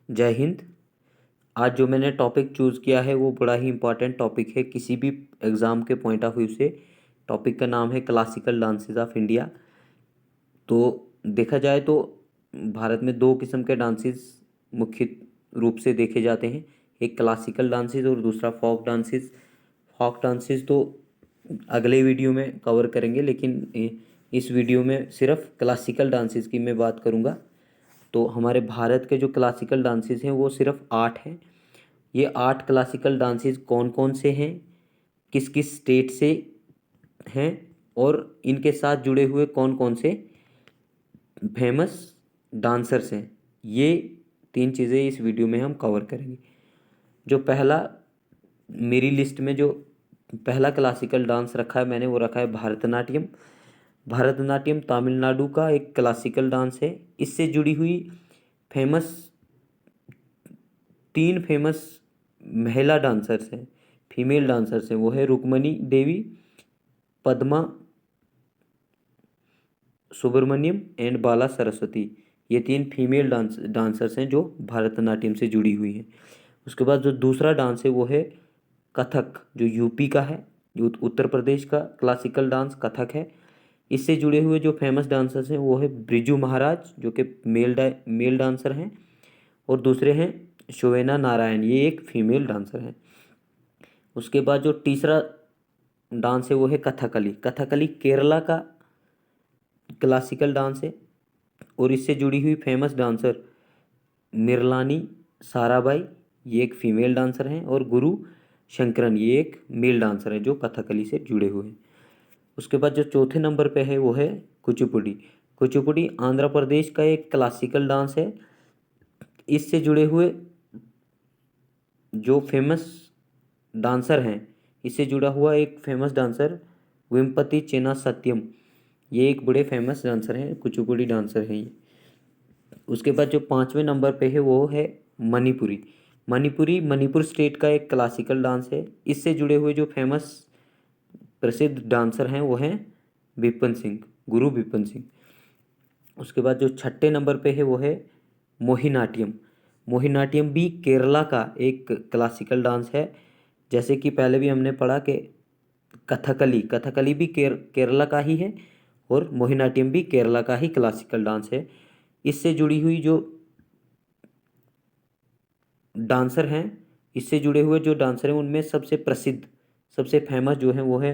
जय हिंद। आज जो मैंने टॉपिक चूज़ किया है वो बड़ा ही इम्पोर्टेंट टॉपिक है किसी भी एग्ज़ाम के पॉइंट ऑफ व्यू से। टॉपिक का नाम है क्लासिकल डांसेस ऑफ इंडिया। तो देखा जाए तो भारत में दो किस्म के डांसेस मुख्य रूप से देखे जाते हैं, एक क्लासिकल डांसेस और दूसरा फोक डांसेस। फोक डांसेस तो अगले वीडियो में कवर करेंगे, लेकिन इस वीडियो में सिर्फ क्लासिकल डांसेस की मैं बात करूँगा। तो हमारे भारत के जो क्लासिकल डांसेस हैं वो सिर्फ 8 हैं। ये 8 क्लासिकल डांसेस कौन कौन से हैं, किस किस स्टेट से हैं और इनके साथ जुड़े हुए कौन कौन से फेमस डांसर्स हैं, ये 3 चीज़ें इस वीडियो में हम कवर करेंगे। जो पहला मेरी लिस्ट में जो पहला क्लासिकल डांस रखा है मैंने, वो रखा है भरतनाट्यम। भरतनाट्यम तमिलनाडु का एक क्लासिकल डांस है। इससे जुड़ी हुई फेमस 3 फेमस महिला डांसर्स हैं, फीमेल डांसर्स हैं। वो है रुक्मणी देवी, पद्मा सुब्रमण्यम एंड बाला सरस्वती। ये 3 फीमेल डांसर्स हैं जो भरतनाट्यम से जुड़ी हुई हैं। उसके बाद जो दूसरा डांस है वो है कथक, जो यूपी का है, जो उत्तर प्रदेश का क्लासिकल डांस कथक है। इससे जुड़े हुए जो फेमस डांसर्स हैं वो है ब्रिजू महाराज, जो कि मेल डांसर हैं, और दूसरे हैं शोवेना नारायण, ये एक फीमेल डांसर हैं। उसके बाद जो तीसरा डांस है वो है कथकली। कथकली केरला का क्लासिकल डांस है और इससे जुड़ी हुई फेमस डांसर मिरलानी साराभाई, ये एक फीमेल डांसर हैं, और गुरु शंकरन, ये एक मेल डांसर है जो कथकली से जुड़े हुए हैं। उसके बाद जो चौथे नंबर पे है वो है कुचिपुड़ी। कुचिपुड़ी आंध्र प्रदेश का एक क्लासिकल डांस है। इससे जुड़े हुए जो फेमस डांसर हैं, इससे जुड़ा हुआ एक फेमस डांसर वेम्पति चेना सत्यम, ये एक बड़े फेमस डांसर हैं, कुचिपुड़ी डांसर हैं ये। उसके बाद जो 5वें नंबर पे है वो है मणिपुरी। मणिपुरी मणिपुर स्टेट का एक क्लासिकल डांस है। इससे जुड़े हुए जो फेमस प्रसिद्ध डांसर हैं वो हैं विपिन सिंह, गुरु विपिन सिंह। उसके बाद जो 6ठे नंबर पे है वो है मोहिनाट्यम। मोहिनाट्यम भी केरला का एक क्लासिकल डांस है। जैसे कि पहले भी हमने पढ़ा कि कथकली कथकली भी केरला का ही है और मोहिनाट्यम भी केरला का ही क्लासिकल डांस है। इससे जुड़ी हुई जो डांसर हैं, इससे जुड़े हुए जो डांसर हैं उनमें सबसे प्रसिद्ध, सबसे फेमस जो है वो है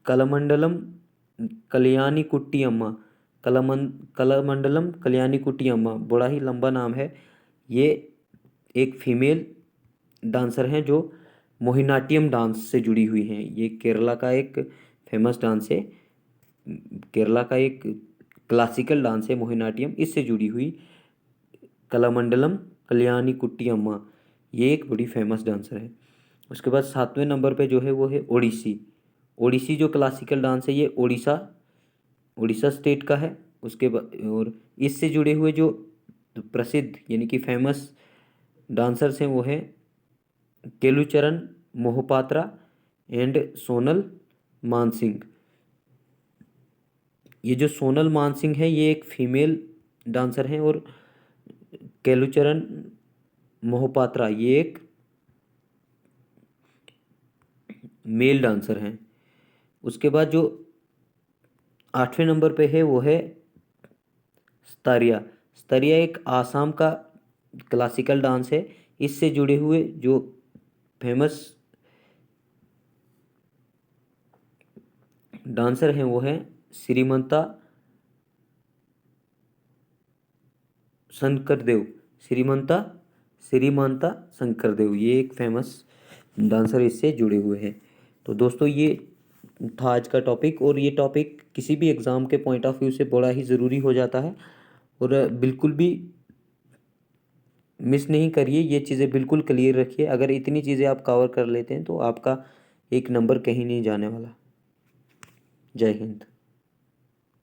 कलमंडलम कल्याणी कुट्टी अम्मा। कलमंडलम कल्याणी कुट्टी अम्मा, बड़ा ही लंबा नाम है। ये एक फीमेल डांसर हैं जो मोहिनाट्यम डांस से जुड़ी हुई हैं। ये केरला का एक फेमस डांस है, केरला का एक क्लासिकल डांस है मोहिनाट्यम। इससे जुड़ी हुई कलामंडलम कल्याणी कुट्टी अम्मा, ये एक बड़ी फेमस डांसर है। उसके बाद 7वें नंबर पे जो है वो है ओडिसी। ओडिसी जो क्लासिकल डांस है ये उड़ीसा उड़ीसा स्टेट का है। उसके बाद और इससे जुड़े हुए जो प्रसिद्ध यानी कि फेमस डांसर्स हैं वो हैं केलुचरण मोहपात्रा एंड सोनल मानसिंह। ये जो सोनल मानसिंह है ये एक फीमेल डांसर हैं और केलुचरण मोहपात्रा ये एक मेल डांसर हैं। उसके बाद जो 8वें नंबर पे है वो है स्तरिया। स्तरिया एक आसाम का क्लासिकल डांस है। इससे जुड़े हुए जो फेमस डांसर हैं वो हैं श्रीमंता शंकरदेव। श्रीमंता श्रीमानता शंकरदेव, ये एक फेमस डांसर इससे जुड़े हुए हैं। तो दोस्तों ये था आज का टॉपिक, और ये टॉपिक किसी भी एग्ज़ाम के पॉइंट ऑफ व्यू से बड़ा ही ज़रूरी हो जाता है। और बिल्कुल भी मिस नहीं करिए, ये चीज़ें बिल्कुल क्लियर रखिए। अगर इतनी चीज़ें आप कवर कर लेते हैं तो आपका एक नंबर कहीं नहीं जाने वाला। जय हिंद।